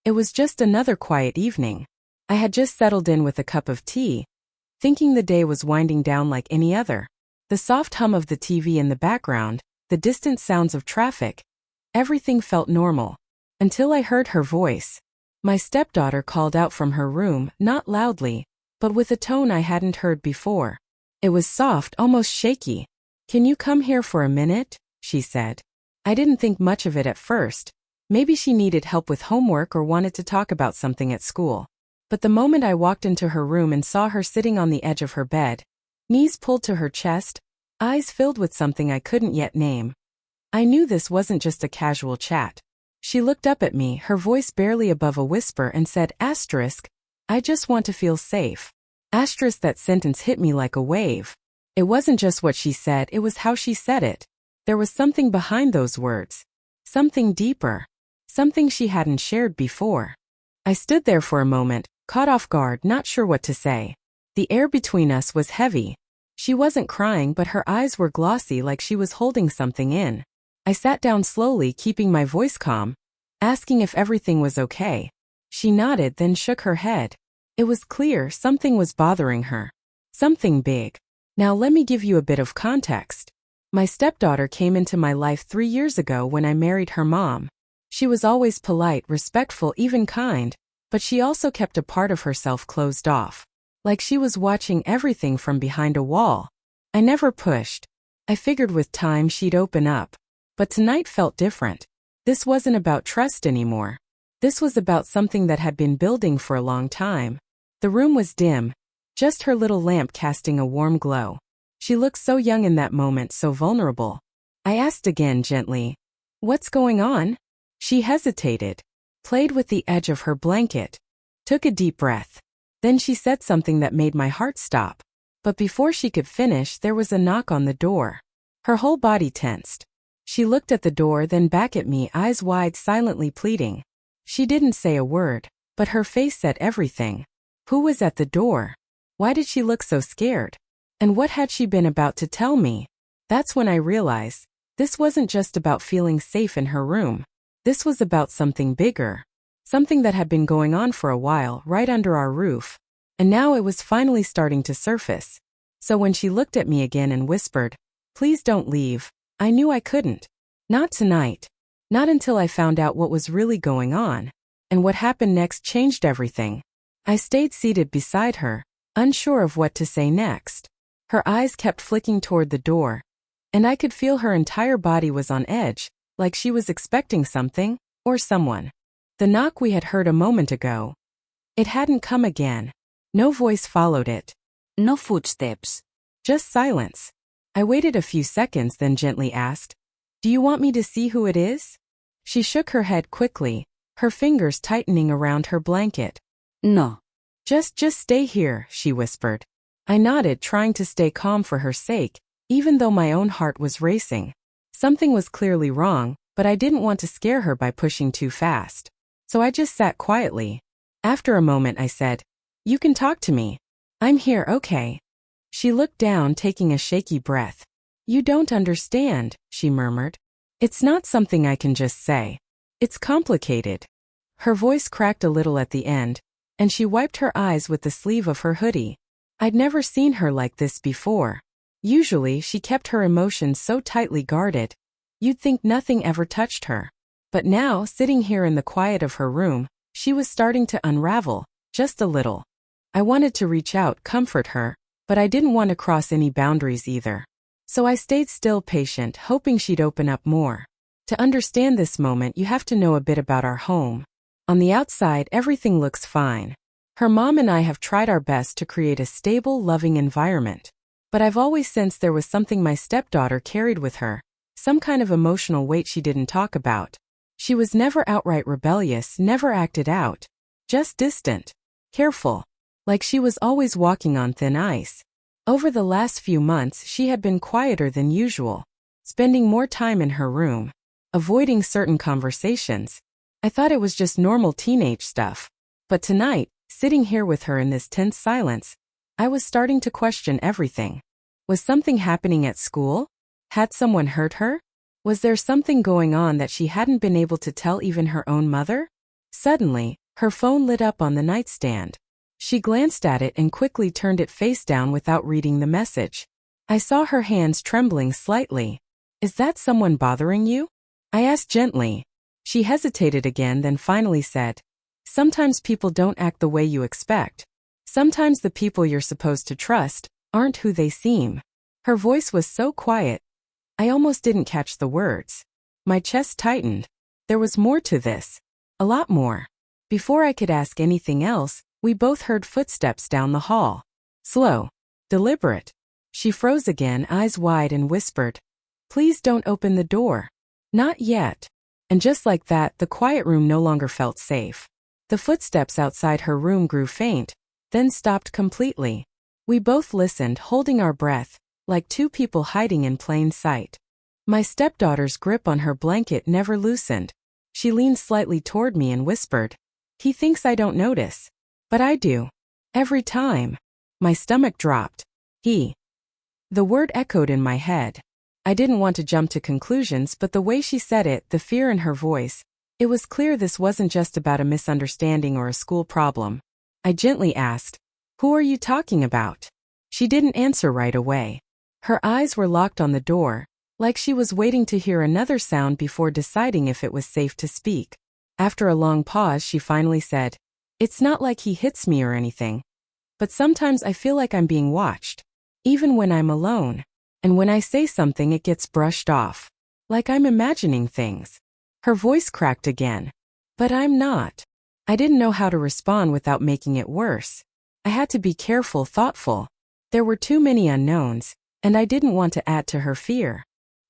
It was just another quiet evening. I had just settled in with a cup of tea, thinking the day was winding down like any other. The soft hum of the TV in the background, the distant sounds of traffic, everything felt normal. Until I heard her voice. My stepdaughter called out from her room, not loudly, but with a tone I hadn't heard before. It was soft, almost shaky. "Can you come here for a minute?" she said. I didn't think much of it at first. Maybe she needed help with homework or wanted to talk about something at school. But the moment I walked into her room and saw her sitting on the edge of her bed, knees pulled to her chest, eyes filled with something I couldn't yet name, I knew this wasn't just a casual chat. She looked up at me, her voice barely above a whisper, and said, "I just want to feel safe." That sentence hit me like a wave. It wasn't just what she said, it was how she said it. There was something behind those words. Something deeper. Something she hadn't shared before. I stood there for a moment, caught off guard, not sure what to say. The air between us was heavy. She wasn't crying, but her eyes were glossy, like she was holding something in. I sat down slowly, keeping my voice calm, asking if everything was okay. She nodded, then shook her head. It was clear something was bothering her. Something big. Now let me give you a bit of context. My stepdaughter came into my life 3 years ago when I married her mom. She was always polite, respectful, even kind, but she also kept a part of herself closed off. Like she was watching everything from behind a wall. I never pushed. I figured with time she'd open up. But tonight felt different. This wasn't about trust anymore. This was about something that had been building for a long time. The room was dim, just her little lamp casting a warm glow. She looked so young in that moment, so vulnerable. I asked again gently, "What's going on?" She hesitated, played with the edge of her blanket, took a deep breath. Then she said something that made my heart stop. But before she could finish, there was a knock on the door. Her whole body tensed. She looked at the door, then back at me, eyes wide, silently pleading. She didn't say a word, but her face said everything. Who was at the door? Why did she look so scared? And what had she been about to tell me? That's when I realized this wasn't just about feeling safe in her room. This was about something bigger. Something that had been going on for a while, right under our roof. And now it was finally starting to surface. So when she looked at me again and whispered, "Please don't leave," I knew I couldn't. Not tonight. Not until I found out what was really going on. And what happened next changed everything. I stayed seated beside her, unsure of what to say next. Her eyes kept flicking toward the door, and I could feel her entire body was on edge, like she was expecting something, or someone. The knock we had heard a moment ago. It hadn't come again. No voice followed it. No footsteps. Just silence. I waited a few seconds, then gently asked, "Do you want me to see who it is?" She shook her head quickly, her fingers tightening around her blanket. "No. Just stay here," she whispered. I nodded, trying to stay calm for her sake, even though my own heart was racing. Something was clearly wrong, but I didn't want to scare her by pushing too fast. So I just sat quietly. After a moment I said, "You can talk to me. I'm here, okay?" She looked down, taking a shaky breath. "You don't understand," she murmured. "It's not something I can just say. It's complicated." Her voice cracked a little at the end, and she wiped her eyes with the sleeve of her hoodie. I'd never seen her like this before. Usually she kept her emotions so tightly guarded, you'd think nothing ever touched her. But now, sitting here in the quiet of her room, she was starting to unravel, just a little. I wanted to reach out, comfort her, but I didn't want to cross any boundaries either. So I stayed still, patient, hoping she'd open up more. To understand this moment, you have to know a bit about our home. On the outside, everything looks fine. Her mom and I have tried our best to create a stable, loving environment. But I've always sensed there was something my stepdaughter carried with her, some kind of emotional weight she didn't talk about. She was never outright rebellious, never acted out. Just distant. Careful. Like she was always walking on thin ice. Over the last few months, she had been quieter than usual, spending more time in her room, avoiding certain conversations. I thought it was just normal teenage stuff. But tonight, sitting here with her in this tense silence, I was starting to question everything. Was something happening at school? Had someone hurt her? Was there something going on that she hadn't been able to tell even her own mother? Suddenly, her phone lit up on the nightstand. She glanced at it and quickly turned it face down without reading the message. I saw her hands trembling slightly. "Is that someone bothering you?" I asked gently. She hesitated again, then finally said, "Sometimes people don't act the way you expect. Sometimes the people you're supposed to trust aren't who they seem." Her voice was so quiet, I almost didn't catch the words. My chest tightened. There was more to this. A lot more. Before I could ask anything else, we both heard footsteps down the hall. Slow. Deliberate. She froze again, eyes wide, and whispered, "Please don't open the door." "Not yet." And just like that, the quiet room no longer felt safe. The footsteps outside her room grew faint, then stopped completely. We both listened, holding our breath, like two people hiding in plain sight. My stepdaughter's grip on her blanket never loosened. She leaned slightly toward me and whispered, "He thinks I don't notice. But I do. Every time." My stomach dropped. He. The word echoed in my head. I didn't want to jump to conclusions, but the way she said it, the fear in her voice, it was clear this wasn't just about a misunderstanding or a school problem. I gently asked, "Who are you talking about?" She didn't answer right away. Her eyes were locked on the door, like she was waiting to hear another sound before deciding if it was safe to speak. After a long pause, she finally said, "It's not like he hits me or anything. But sometimes I feel like I'm being watched. Even when I'm alone. And when I say something, it gets brushed off. Like I'm imagining things." Her voice cracked again. "But I'm not." I didn't know how to respond without making it worse. I had to be careful, thoughtful. There were too many unknowns, and I didn't want to add to her fear.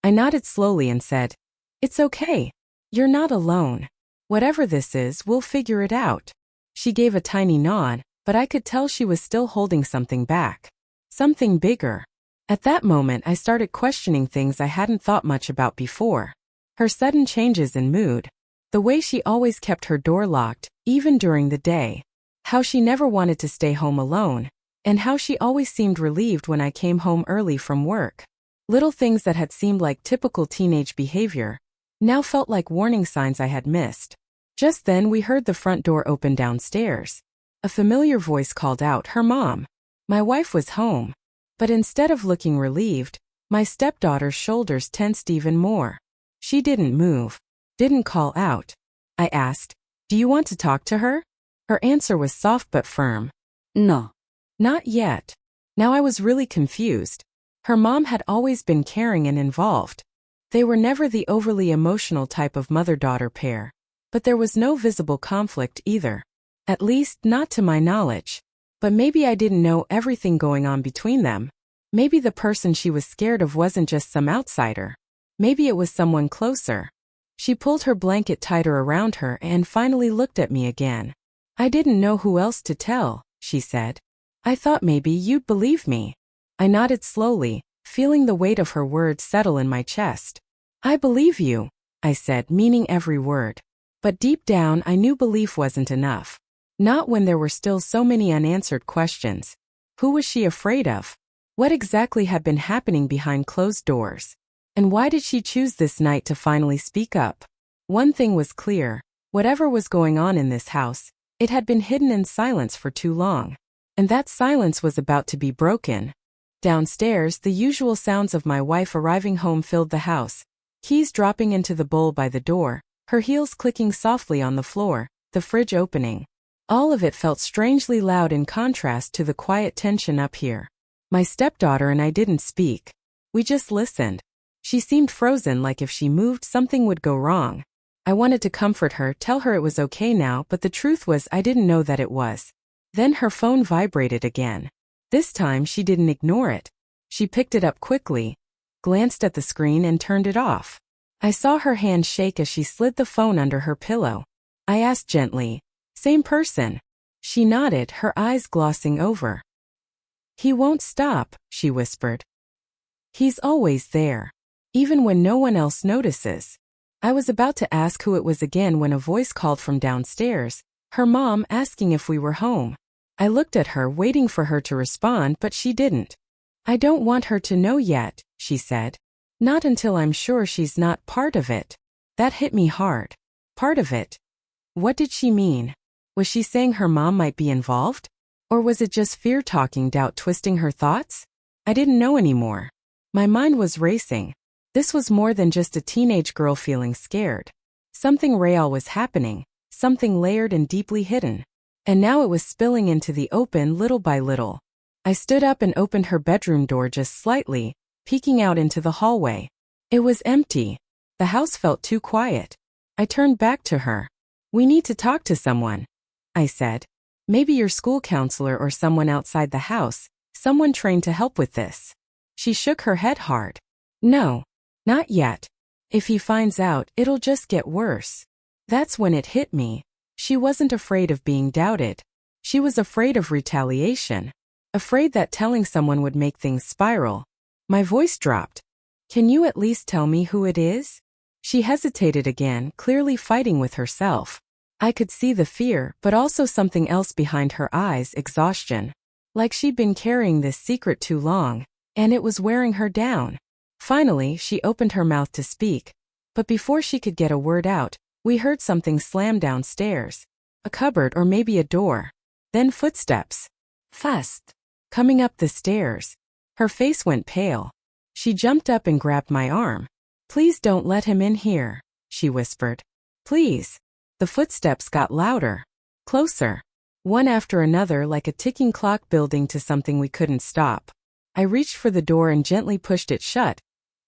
I nodded slowly and said, "It's okay. You're not alone. Whatever this is, we'll figure it out." She gave a tiny nod, but I could tell she was still holding something back. Something bigger. At that moment, I started questioning things I hadn't thought much about before. Her sudden changes in mood. The way she always kept her door locked, even during the day. How she never wanted to stay home alone. And how she always seemed relieved when I came home early from work. Little things that had seemed like typical teenage behavior now felt like warning signs I had missed. Just then we heard the front door open downstairs. A familiar voice called out, "Her mom." My wife was home. But instead of looking relieved, my stepdaughter's shoulders tensed even more. She didn't move. Didn't call out. I asked, "Do you want to talk to her?" Her answer was soft but firm. "No." Not yet. Now I was really confused. Her mom had always been caring and involved. They were never the overly emotional type of mother-daughter pair. But there was no visible conflict either. At least, not to my knowledge. But maybe I didn't know everything going on between them. Maybe the person she was scared of wasn't just some outsider. Maybe it was someone closer. She pulled her blanket tighter around her and finally looked at me again. "I didn't know who else to tell," she said. "I thought maybe you'd believe me." I nodded slowly, feeling the weight of her words settle in my chest. "I believe you," I said, meaning every word. But deep down, I knew belief wasn't enough. Not when there were still so many unanswered questions. Who was she afraid of? What exactly had been happening behind closed doors? And why did she choose this night to finally speak up? One thing was clear. Whatever was going on in this house, it had been hidden in silence for too long. And that silence was about to be broken. Downstairs, the usual sounds of my wife arriving home filled the house. Keys dropping into the bowl by the door, her heels clicking softly on the floor, the fridge opening. All of it felt strangely loud in contrast to the quiet tension up here. My stepdaughter and I didn't speak. We just listened. She seemed frozen, like if she moved, something would go wrong. I wanted to comfort her, tell her it was okay now, but the truth was I didn't know that it was. Then her phone vibrated again. This time she didn't ignore it. She picked it up quickly, glanced at the screen and turned it off. I saw her hand shake as she slid the phone under her pillow. I asked gently, "Same person?" She nodded, her eyes glossing over. "He won't stop," she whispered. "He's always there. Even when no one else notices." I was about to ask who it was again when a voice called from downstairs, her mom, asking if we were home. I looked at her, waiting for her to respond, but she didn't. "I don't want her to know yet," she said. "Not until I'm sure she's not part of it." That hit me hard. Part of it. What did she mean? Was she saying her mom might be involved? Or was it just fear talking, doubt twisting her thoughts? I didn't know anymore. My mind was racing. This was more than just a teenage girl feeling scared. Something real was happening, something layered and deeply hidden. And now it was spilling into the open little by little. I stood up and opened her bedroom door just slightly, peeking out into the hallway. It was empty. The house felt too quiet. I turned back to her. "We need to talk to someone," I said. "Maybe your school counselor or someone outside the house, someone trained to help with this." She shook her head hard. "No, not yet. If he finds out, it'll just get worse." That's when it hit me. She wasn't afraid of being doubted. She was afraid of retaliation. Afraid that telling someone would make things spiral. My voice dropped. "Can you at least tell me who it is?" She hesitated again, clearly fighting with herself. I could see the fear, but also something else behind her eyes, exhaustion. Like she'd been carrying this secret too long, and it was wearing her down. Finally, she opened her mouth to speak. But before she could get a word out, we heard something slam downstairs. A cupboard or maybe a door. Then footsteps. Fast. Coming up the stairs. Her face went pale. She jumped up and grabbed my arm. "Please don't let him in here," she whispered. "Please." The footsteps got louder. Closer. One after another, like a ticking clock building to something we couldn't stop. I reached for the door and gently pushed it shut,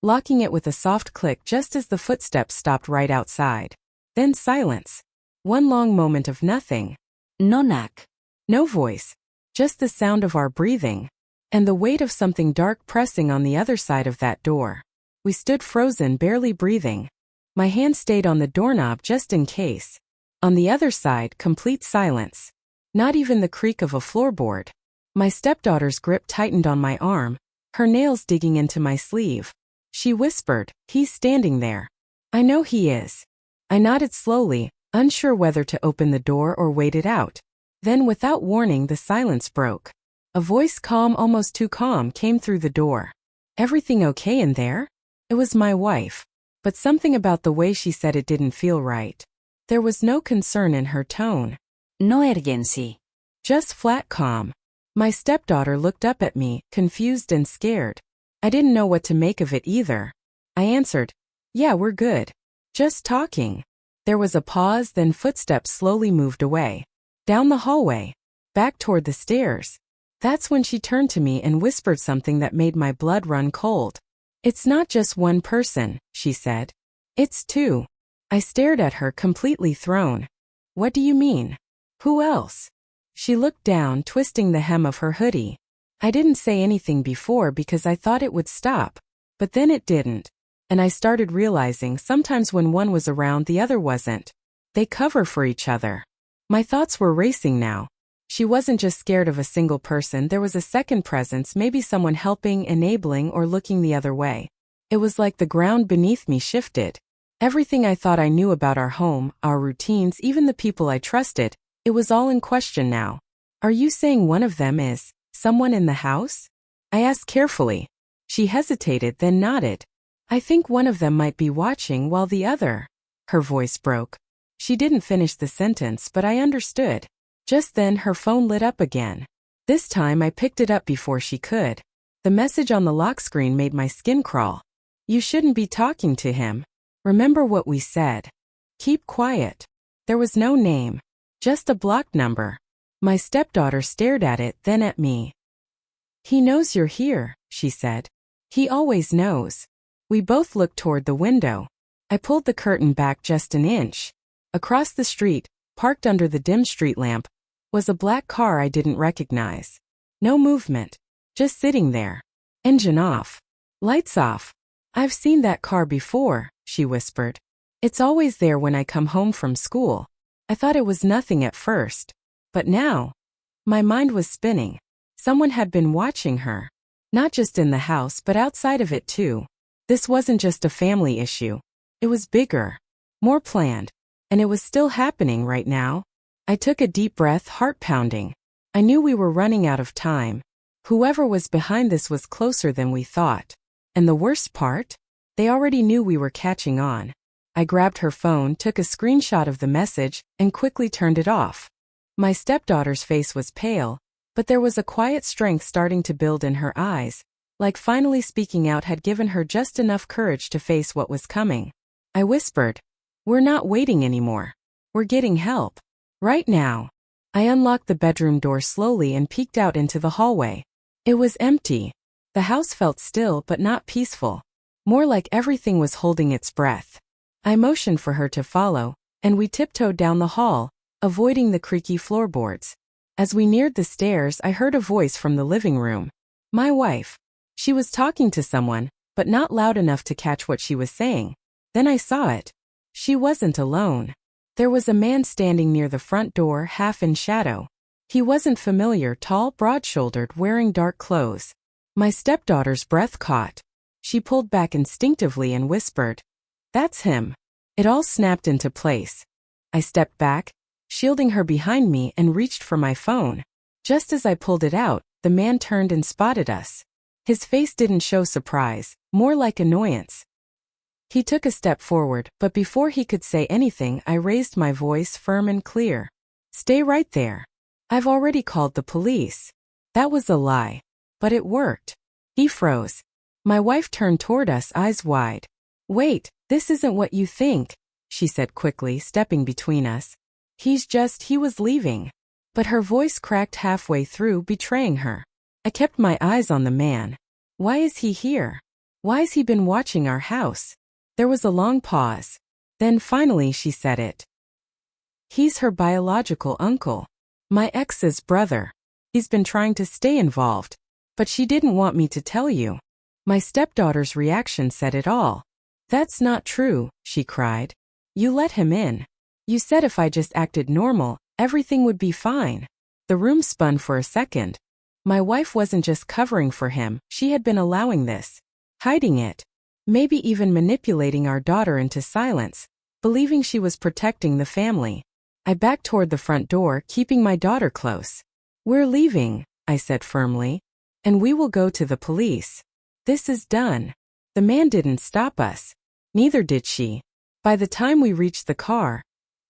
locking it with a soft click just as the footsteps stopped right outside. Then silence. One long moment of nothing. No knock. No voice. Just the sound of our breathing. And the weight of something dark pressing on the other side of that door. We stood frozen, barely breathing. My hand stayed on the doorknob just in case. On the other side, complete silence. Not even the creak of a floorboard. My stepdaughter's grip tightened on my arm, her nails digging into my sleeve. She whispered, "He's standing there." "I know he is." I nodded slowly, unsure whether to open the door or wait it out. Then, without warning, the silence broke. A voice, calm, almost too calm, came through the door. "Everything okay in there?" It was my wife. But something about the way she said it didn't feel right. There was no concern in her tone. "No urgency." Just flat calm. My stepdaughter looked up at me, confused and scared. I didn't know what to make of it either. I answered, "Yeah, we're good. Just talking." There was a pause, then footsteps slowly moved away. Down the hallway. Back toward the stairs. That's when she turned to me and whispered something that made my blood run cold. "It's not just one person," she said. "It's two." I stared at her, completely thrown. "What do you mean? Who else?" She looked down, twisting the hem of her hoodie. I didn't say anything before because I thought it would stop. But then it didn't. And I started realizing sometimes when one was around, the other wasn't. They cover for each other. My thoughts were racing now. She wasn't just scared of a single person, there was a second presence, maybe someone helping, enabling, or looking the other way. It was like the ground beneath me shifted. Everything I thought I knew about our home, our routines, even the people I trusted, it was all in question now. "Are you saying one of them is someone in the house?" I asked carefully. She hesitated, then nodded. "I think one of them might be watching while the other..." Her voice broke. She didn't finish the sentence, but I understood. Just then her phone lit up again. This time I picked it up before she could. The message on the lock screen made my skin crawl. "You shouldn't be talking to him. Remember what we said. Keep quiet." There was no name. Just a blocked number. My stepdaughter stared at it, then at me. "He knows you're here," she said. "He always knows." We both looked toward the window. I pulled the curtain back just an inch. Across the street, parked under the dim street lamp, was a black car I didn't recognize. No movement. Just sitting there. Engine off. Lights off. "I've seen that car before," she whispered. "It's always there when I come home from school." I thought it was nothing at first. But now, my mind was spinning. Someone had been watching her. Not just in the house, but outside of it too. This wasn't just a family issue. It was bigger. More planned. And it was still happening right now. I took a deep breath, heart pounding. I knew we were running out of time. Whoever was behind this was closer than we thought. And the worst part? They already knew we were catching on. I grabbed her phone, took a screenshot of the message, and quickly turned it off. My stepdaughter's face was pale, but there was a quiet strength starting to build in her eyes, like finally speaking out had given her just enough courage to face what was coming. I whispered, "We're not waiting anymore. We're getting help. Right now." I unlocked the bedroom door slowly and peeked out into the hallway. It was empty. The house felt still but not peaceful. More like everything was holding its breath. I motioned for her to follow, and we tiptoed down the hall, avoiding the creaky floorboards. As we neared the stairs, I heard a voice from the living room. My wife. She was talking to someone, but not loud enough to catch what she was saying. Then I saw it. She wasn't alone. There was a man standing near the front door, half in shadow. He wasn't familiar, tall, broad-shouldered, wearing dark clothes. My stepdaughter's breath caught. She pulled back instinctively and whispered, "That's him." It all snapped into place. I stepped back, shielding her behind me, and reached for my phone. Just as I pulled it out, the man turned and spotted us. His face didn't show surprise, more like annoyance. He took a step forward, but before he could say anything, I raised my voice firm and clear. "Stay right there. I've already called the police." That was a lie, but it worked. He froze. My wife turned toward us, eyes wide. "Wait, this isn't what you think," she said quickly, stepping between us. He was leaving." But her voice cracked halfway through, betraying her. I kept my eyes on the man. Why is he here? Why has he been watching our house? There was a long pause. Then finally she said it. "He's her biological uncle. My ex's brother. He's been trying to stay involved. But she didn't want me to tell you." My stepdaughter's reaction said it all. "That's not true," she cried. "You let him in. You said if I just acted normal, everything would be fine." The room spun for a second. My wife wasn't just covering for him, she had been allowing this. Hiding it. Maybe even manipulating our daughter into silence, believing she was protecting the family. I backed toward the front door, keeping my daughter close. "We're leaving," I said firmly. "And we will go to the police. This is done." The man didn't stop us. Neither did she. By the time we reached the car,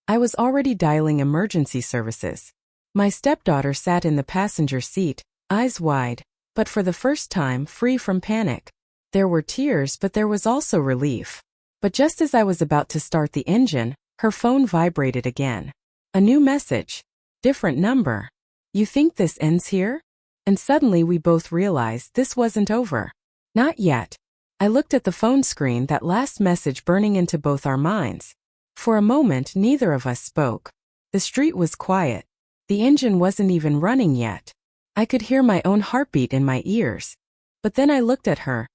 I was already dialing emergency services. My stepdaughter sat in the passenger seat, eyes wide, but for the first time free from panic. There were tears, but there was also relief. But just as I was about to start the engine, her phone vibrated again. A new message. Different number. "You think this ends here?" And suddenly we both realized this wasn't over. Not yet. I looked at the phone screen, that last message burning into both our minds. For a moment, neither of us spoke. The street was quiet. The engine wasn't even running yet. I could hear my own heartbeat in my ears. But then I looked at her.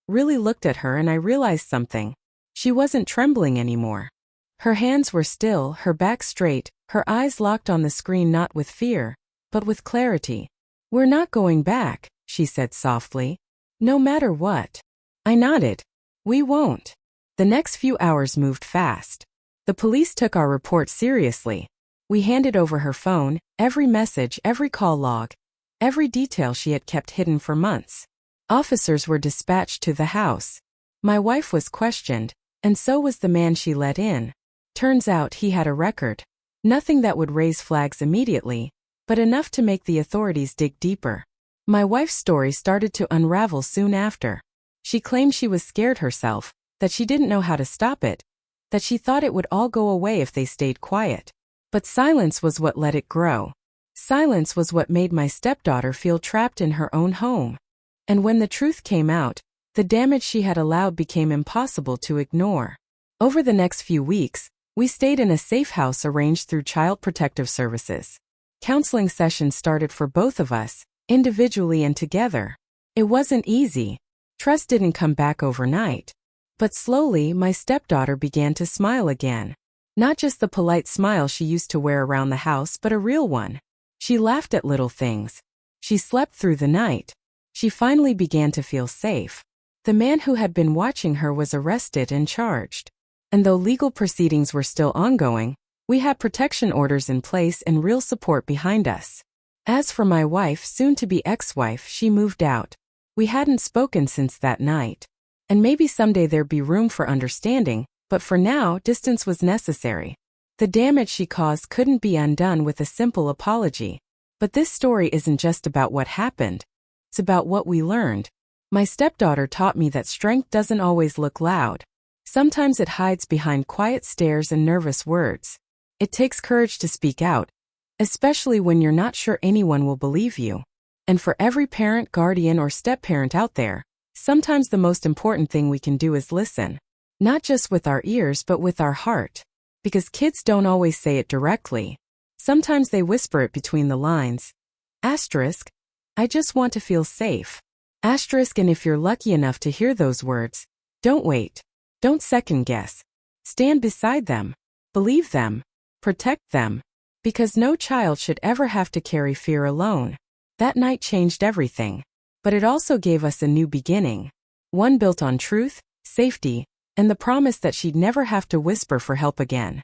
Really looked at her, and I realized something. She wasn't trembling anymore. Her hands were still, her back straight, her eyes locked on the screen, not with fear, but with clarity. "We're not going back," she said softly. "No matter what." I nodded. "We won't." The next few hours moved fast. The police took our report seriously. We handed over her phone, every message, every call log, every detail she had kept hidden for months. Officers were dispatched to the house. My wife was questioned, and so was the man she let in. Turns out he had a record. Nothing that would raise flags immediately, but enough to make the authorities dig deeper. My wife's story started to unravel soon after. She claimed she was scared herself, that she didn't know how to stop it, that she thought it would all go away if they stayed quiet. But silence was what let it grow. Silence was what made my stepdaughter feel trapped in her own home. And when the truth came out, the damage she had allowed became impossible to ignore. Over the next few weeks, we stayed in a safe house arranged through Child Protective Services. Counseling sessions started for both of us, individually and together. It wasn't easy. Trust didn't come back overnight. But slowly, my stepdaughter began to smile again. Not just the polite smile she used to wear around the house, but a real one. She laughed at little things. She slept through the night. She finally began to feel safe. The man who had been watching her was arrested and charged. And though legal proceedings were still ongoing, we had protection orders in place and real support behind us. As for my wife, soon-to-be ex-wife, she moved out. We hadn't spoken since that night. And maybe someday there'd be room for understanding, But for now, distance was necessary. The damage she caused couldn't be undone with a simple apology. But this story isn't just about what happened. It's about what we learned. My stepdaughter taught me that strength doesn't always look loud. Sometimes it hides behind quiet stares and nervous words. It takes courage to speak out, especially when you're not sure anyone will believe you. And for every parent, guardian, or step-parent out there, sometimes the most important thing we can do is listen. Not just with our ears but with our heart. Because kids don't always say it directly. Sometimes they whisper it between the lines. Asterisk, I just want to feel safe. Asterisk, and if you're lucky enough to hear those words, don't wait. Don't second guess. Stand beside them. Believe them. Protect them. Because no child should ever have to carry fear alone. That night changed everything. But it also gave us a new beginning. One built on truth, safety, and the promise that she'd never have to whisper for help again.